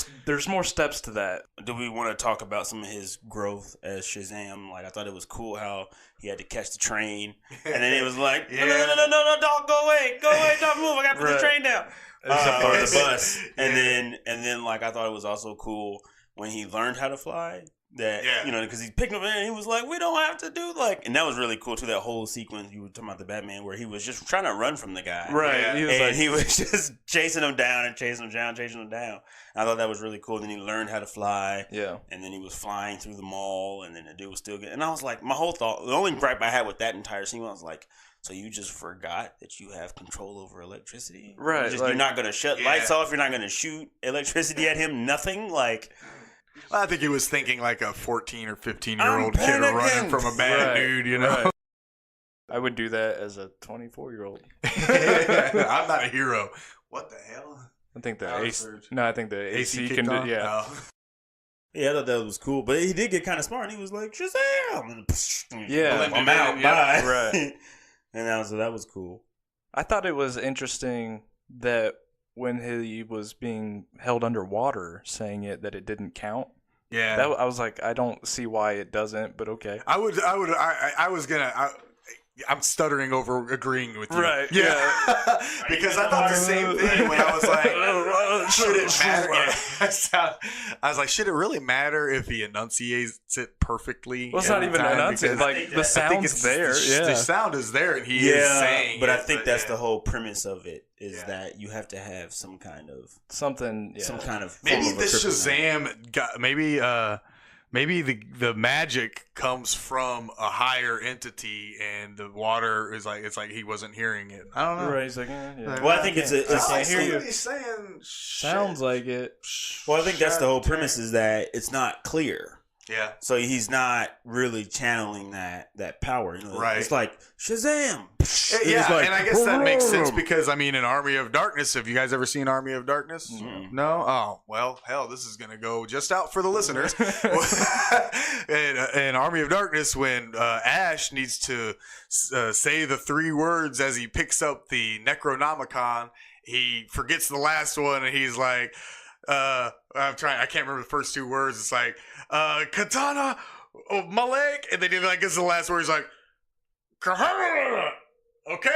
steps to that. Do we want to talk about some of his growth as Shazam? Like, I thought it was cool how he had to catch the train. And then it was like, no, dog, go away, don't move. I got to put the train down. Or the bus. And then, like, I thought it was also cool when he learned how to fly. That, because he picked him up and he was like, we don't have to do and that was really cool too, that whole sequence you were talking about, the Batman, where he was just trying to run from the guy. Right. Yeah. He was just chasing him down and chasing him down. I thought that was really cool. Then he learned how to fly. Yeah. And then he was flying through the mall, and then the dude was still getting, and I was like, my whole thought, the only gripe I had with that entire scene, I was like, so you just forgot that you have control over electricity? Right. You're not going to shut lights off. You're not going to shoot electricity at him. Nothing. Like, I think he was thinking like a 14 or 15-year-old kid running from a bad dude, Right. I would do that as a 24-year-old. I'm not a hero. What the hell? I think the AC can do, Yeah, I thought that was cool. But he did get kind of smart. He was like, Shazam! Yeah. I'm out. Bye. Right. And that was cool. I thought it was interesting that when he was being held underwater, saying that it didn't count. Yeah, I was like, I don't see why it doesn't, but okay. I'm stuttering over agreeing with you. Right. Yeah. Because I thought the same thing when I was like, should it matter? Yeah. I was like, should it really matter if he enunciates it perfectly? Well, it's not even enunciating. Like, the sound's there. The sound is there, and he is saying but it, I think that's the whole premise of it, is that you have to have some kind of something. Yeah. some kind of maybe form the of a kryptonite. Shazam got maybe the magic comes from a higher entity, and the water is like, it's like he wasn't hearing it. I don't know. Right, he's like, yeah. Well, I think it's I can't hear you. what he's saying. Sounds like it. well, I think that's the whole premise, is that it's not clear. Yeah. So he's not really channeling that power. You know? Right. It's like Shazam. Yeah, It's like, and I guess that makes sense because, I mean, in Army of Darkness, have you guys ever seen Army of Darkness? Mhm. No? Oh, well, hell, this is going to go just out for the listeners. in Army of Darkness, when Ash needs to say the 3 words as he picks up the Necronomicon, he forgets the last one, and he's like, I can't remember the first 2 words. It's like, Katana of Malek, and then he like gets the last word. He's like, Kahana. Okay,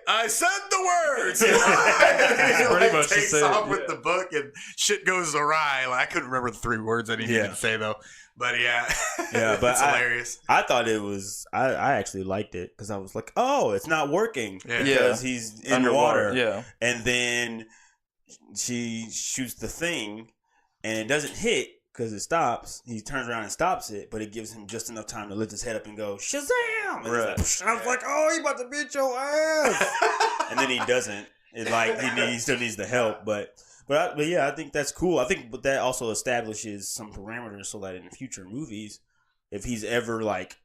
I said the words. You know? Pretty much takes the same, off with the book, and shit goes awry. Like, I couldn't remember the 3 words that he needed to say though. But yeah, Yeah, but it's hilarious. I thought it was. I actually liked it because I was like, oh, it's not working Yeah. because he's in Underwater. water. Yeah. And then she shoots the thing, and it doesn't hit because it stops. He turns around and stops it, but it gives him just enough time to lift his head up and go Shazam! And, Right. he's like, and I was like, oh, he about to beat your ass. And then he doesn't. It like he still needs the help, but yeah, I think that's cool. I think, but that also establishes some parameters so that in future movies, if he's ever like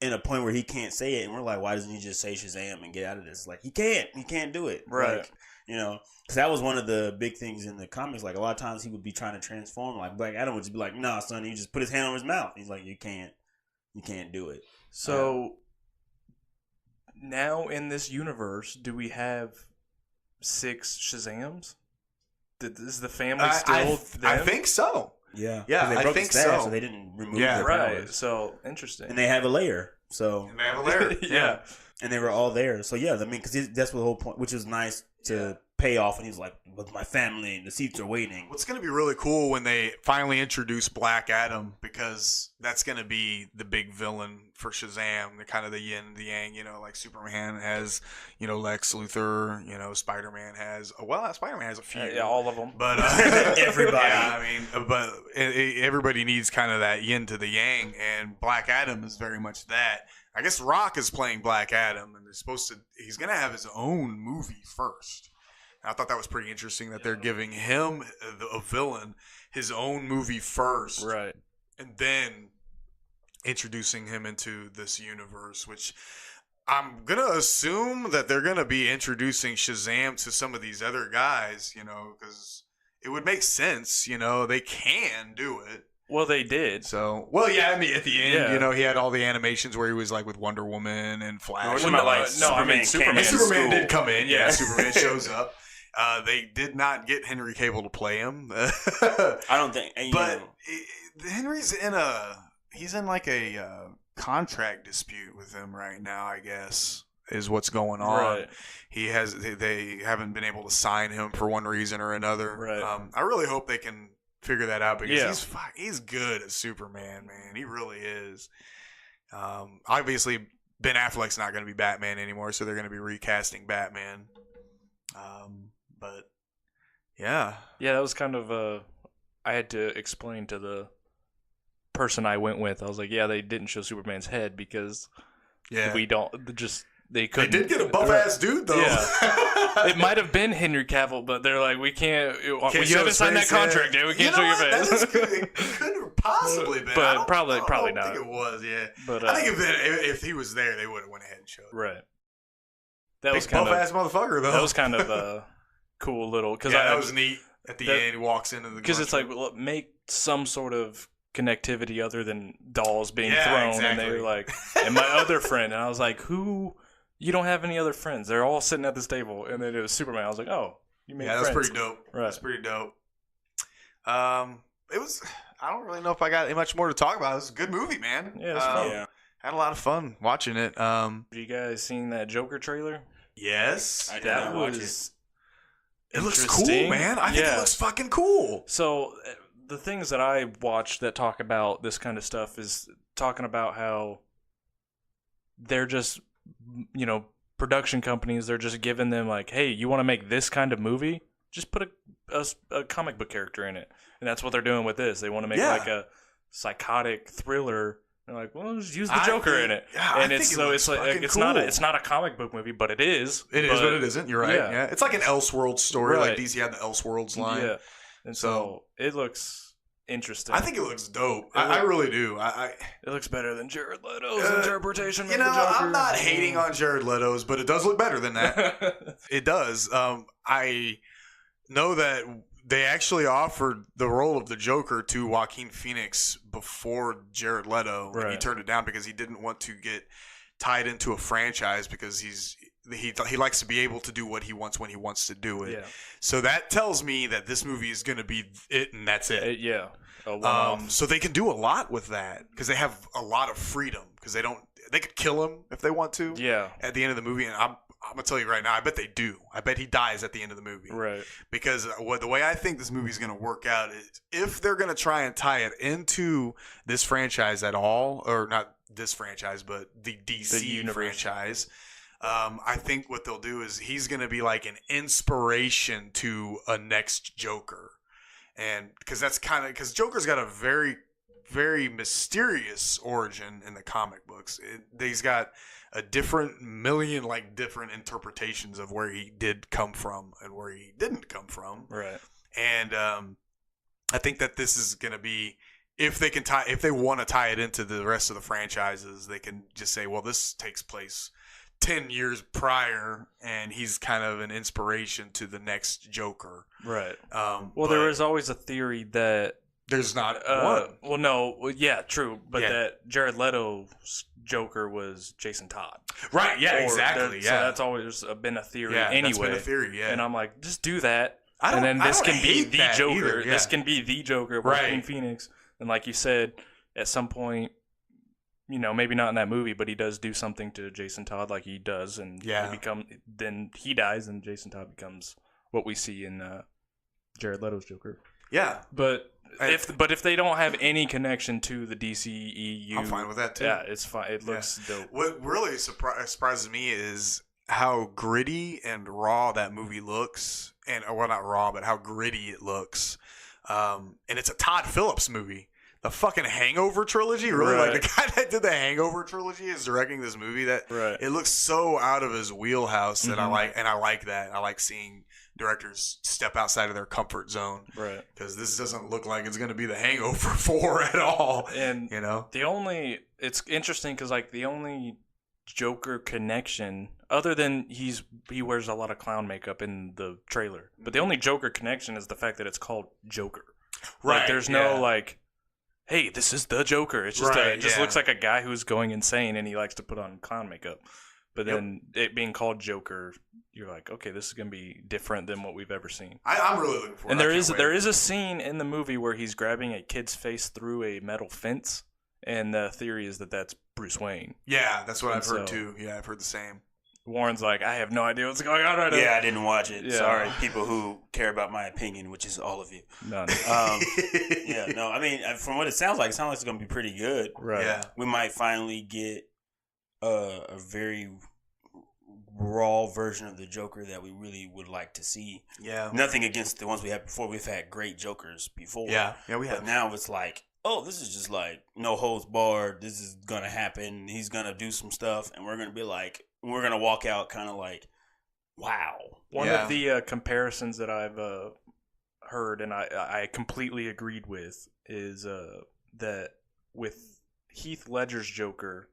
in a point where he can't say it, and we're like, why doesn't he just say Shazam and get out of this? Like, he can't do it, Right. Like, you know, because that was one of the big things in the comics. Like, a lot of times he would be trying to transform. Like, Black Adam would just be like, nah, son, you just put his hand on his mouth. He's like, you can't do it. So now in this universe, do we have 6 Shazams? Is the family still them? I think so. Yeah, Yeah, 'Cause they I broke think the staff, so. they didn't remove Yeah. their Right. powers. So interesting. And they have a layer. So And they have a lair. Yeah. and they were all there. So yeah, I mean, because that's the whole point, which was nice to pay off. And he's like, with my family, and the seats are waiting. What's going to be really cool when they finally introduce Black Adam, because that's going to be the big villain for Shazam, the kind of the yin, the yang, you know, like Superman has, you know, Lex Luthor, you know, Spider-Man has, well, Spider-Man has a few. Yeah, all of them. But Everybody. Yeah, I mean, but everybody needs kind of that yin to the yang, and Black Adam is very much that. I guess Rock is playing Black Adam, and he's going to have his own movie first. I thought that was pretty interesting that they're giving him, a villain, his own movie first. Right. And then introducing him into this universe, which I'm going to assume that they're going to be introducing Shazam to some of these other guys, you know, because it would make sense, you know, they can do it. Well, they did. So, well, yeah, at the end, Yeah. you know, he had all the animations where he was like with Wonder Woman and Flash. Well, I mean Superman. And Superman school. did come in. Yeah, Yeah. Superman shows up. They did not get Henry Cable to play him. I don't think. And, But Henry's he's in like a contract dispute with him right now, I guess, is what's going on. Right. They haven't been able to sign him for one reason or another. Right. I really hope they can figure that out, because Yeah. he's good as Superman, man. He really is. Obviously, Ben Affleck's not going to be Batman anymore, so they're going to be recasting Batman. But yeah, Yeah, that was kind of I had to explain to the person I went with. I was like, yeah, they didn't show Superman's head because yeah, we don't just they they couldn't. did get a buff ass dude though. Yeah. It might have been Henry Cavill, but they're like, we can't. Can't We show haven't his signed that face, yeah. contract yet. We can't show You know your what? face. That is good. It could have possibly been, But I don't- probably I don't not. think it was. Yeah, But I think if he was there, they would have went ahead and showed. It. right. That Big was kind buff of ass motherfucker though. that was kind of a cool little because that was neat. At the that- end, he walks into the because it's like, well, make some sort of connectivity other than dolls being thrown, and they exactly. were like, and my other friend, and I was like, who you don't have any other friends. They're all sitting at this table, and then it was Superman. I was like, oh, you made friends. That's pretty dope. Right. That's pretty dope. It was. I don't really know if I got much more to talk about. It was a good movie, man. Yeah, it's fun. Yeah. Had a lot of fun watching it. Have you guys seen that Joker trailer? Yes. I did That not watch was It looks cool, interesting. man. I think it looks fucking cool. So the things that I watch that talk about this kind of stuff is talking about how they're just, production companies, they're just giving them like, hey, you want to make this kind of movie? Just put a comic book character in it. And that's what they're doing with this. They want to make like a psychotic thriller. They're like, well, just use the Joker in it. Yeah, and it's cool. It's not a comic book movie, but it is. It is, but it isn't. You're right. Yeah. It's like an Elseworlds story. Right. Like DC had the Elseworlds line. Yeah. And so it looks interesting. I think it looks dope. I really do. It looks better than Jared Leto's interpretation of the Joker. I'm not hating on Jared Leto's, but it does look better than that. It does. I know that they actually offered the role of the Joker to Joaquin Phoenix before Jared Leto, and he turned it down because he didn't want to get tied into a franchise because he likes to be able to do what he wants when he wants to do it. Yeah. So that tells me that this movie is going to be it, and that's it. Yeah. So they can do a lot with that because they have a lot of freedom because they could kill him if they want to. Yeah. At the end of the movie, and I'm gonna tell you right now, I bet they do. I bet he dies at the end of the movie. Right. Because the way I think this movie is gonna work out is if they're gonna try and tie it into this franchise at all, or not this franchise, but the DC franchise. I think what they'll do is he's gonna be like an inspiration to a next Joker. And because Joker's got a very, very mysterious origin in the comic books. He's got a million different interpretations of where he did come from and where he didn't come from. Right. And I think that this is going to be, if they want to tie it into the rest of the franchises, they can just say, well, this takes place 10 years prior, and he's kind of an inspiration to the next Joker. Right. There was always a theory that there's not one. Well, no. Well, yeah, true. But that Jared Leto's Joker was Jason Todd. Right. Yeah. Exactly. So that's always been a theory. Yeah. Anyway. That's been a theory. Yeah. And I'm like, just do that. And then this can be the Joker. Either, yeah. This can be the Joker. Joaquin Phoenix. And like you said, at some point, maybe not in that movie, but he does do something to Jason Todd, like he does, and then he dies, and Jason Todd becomes what we see in Jared Leto's Joker. Yeah. But if they don't have any connection to the DCEU, I'm fine with that too. Yeah, it's fine. It looks dope. What really surprises me is how gritty and raw that movie looks, and not raw, but how gritty it looks. And it's a Todd Phillips movie. The fucking Hangover trilogy, really? Right. Like the guy that did the Hangover trilogy is directing this movie. That it looks so out of his wheelhouse that I like that. I like seeing directors step outside of their comfort zone, right? Because this doesn't look like it's going to be the Hangover 4 at all. And it's interesting because the only Joker connection, other than he wears a lot of clown makeup in the trailer, but the only Joker connection is the fact that it's called Joker. Right? There's no hey, this is the Joker. It's just it just looks like a guy who's going insane and he likes to put on clown makeup. But then it being called Joker, you're like, okay, this is gonna be different than what we've ever seen. I'm really looking forward. And there is a scene in the movie where he's grabbing a kid's face through a metal fence, and the theory is that that's Bruce Wayne. Yeah, that's what I've heard too. Yeah, I've heard the same. Warren's like, I have no idea what's going on right now. Yeah, I didn't watch it. Yeah. Sorry, people who care about my opinion, which is all of you. None. I mean, from what it sounds like it's going to be pretty good. Right. Yeah. We might finally get a very raw version of the Joker that we really would like to see. Yeah. Nothing against the ones we had before. We've had great Jokers before. Yeah, we have. But now it's like, oh, this is just no holds barred. This is going to happen. He's going to do some stuff, and we're going to be like, we're going to walk out kind of like, wow. One of the comparisons that I've heard, and I completely agreed with, is that with Heath Ledger's Joker,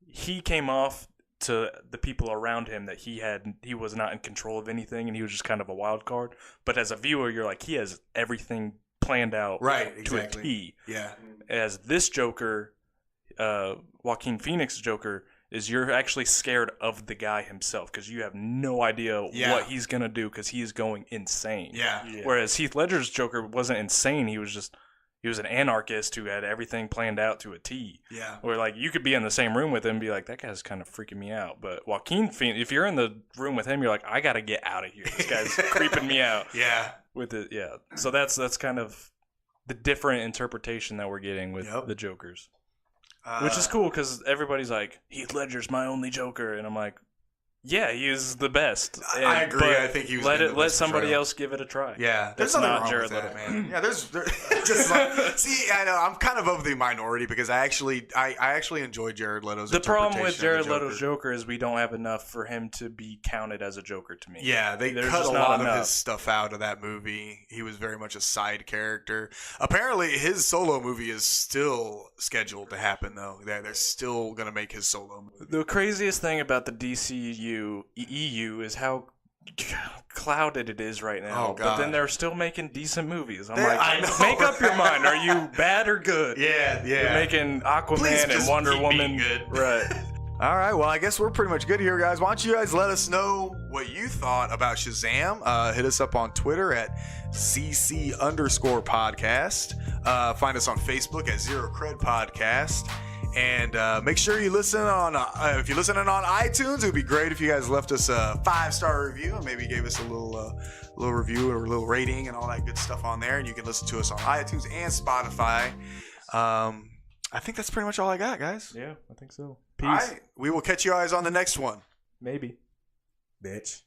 he came off to the people around him that he was not in control of anything, and he was just kind of a wild card. But as a viewer, you're like, he has everything planned out to a T. Yeah. As this Joker, Joaquin Phoenix Joker, is you're actually scared of the guy himself because you have no idea what he's gonna do because he's going insane. Yeah. Whereas Heath Ledger's Joker wasn't insane. He was an anarchist who had everything planned out to a T. Yeah. Where like you could be in the same room with him and be like, that guy's kind of freaking me out. But Joaquin Phoenix, if you're in the room with him, you're like, I gotta get out of here. This guy's creeping me out. Yeah. With it, yeah. So that's kind of the different interpretation that we're getting with the Jokers. Which is cool because everybody's like, Heath Ledger's my only Joker. And I'm like, yeah, he is the best. I agree. I think he was let somebody else give it a try. Yeah, that's not Jared Leto, man. Yeah, there's just like, see, I know I'm kind of the minority because I actually enjoy Jared Leto's. The problem with Jared Leto's Joker is we don't have enough for him to be counted as a Joker to me. Yeah, they cut a lot of his stuff out of that movie. He was very much a side character. Apparently, his solo movie is still scheduled to happen though. They're still gonna make his solo movie. The craziest thing about the DCU EU is how clouded it is right now. Oh, God. But then they're still making decent movies. I'm make up your mind. Are you bad or good? Yeah. You're making Aquaman and Wonder Woman. Good. Right. All right. Well, I guess we're pretty much good here, guys. Why don't you guys let us know what you thought about Shazam? Hit us up on Twitter at ZC_podcast. Find us on Facebook at Zero Cred Podcast. And make sure you listen on, if you're listening on iTunes, it would be great if you guys left us a 5-star review and maybe gave us a little review or a little rating and all that good stuff on there. And you can listen to us on iTunes and Spotify. I think that's pretty much all I got, guys. Yeah, I think so. Peace. All right. We will catch you guys on the next one. Maybe. Bitch.